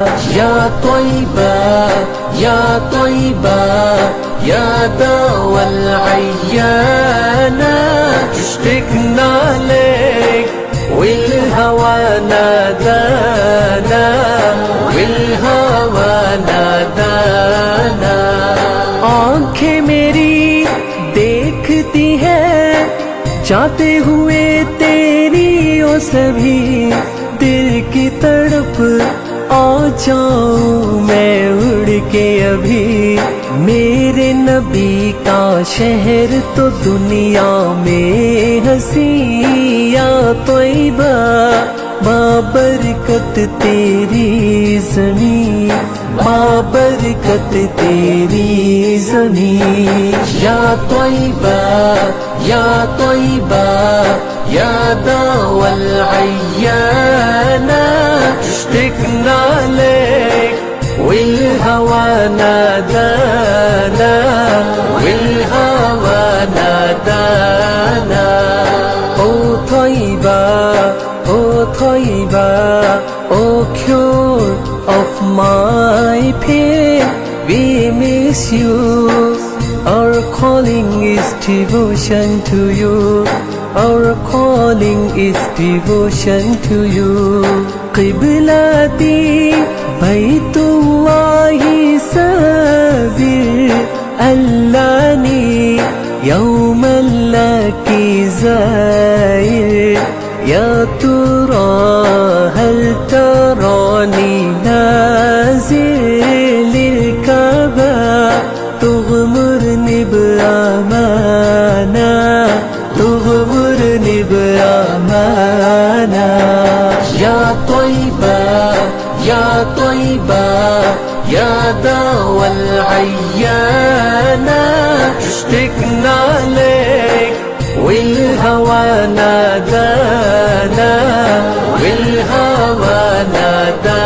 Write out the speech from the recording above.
يا طيبة يا طيبة يا دوا العيانة اشتقنا لك والهوى نادانا والهوى نادانا आंखें मेरी देखती है जाते हुए तेरी ओ सभी दिल की तड़प आ जाऊं मैं उड़ के अभी मेरे नबी का शहर तो दुनिया में हसी या तौबा बाबरकत तेरी ज़मी बाबरकत तेरी ज़मी या तौबा या तौबा या दावल अय्याना اشتقنا لك والهوى نادانا والهوى نادانا Oh طيبة Oh طيبة Oh cure of my pain we miss you our calling is devotion to you our calling is devotion to you قبلتي بيت الله سابر ألاني يوما لك زائر يا ترى هل تراني نازل للكعبة تغمرني بأمانة تغمرني بأمانة يا طيبة يا طيبة يا دوا العيانة اشتقنا لك والهوى نادانا والهوى نادانا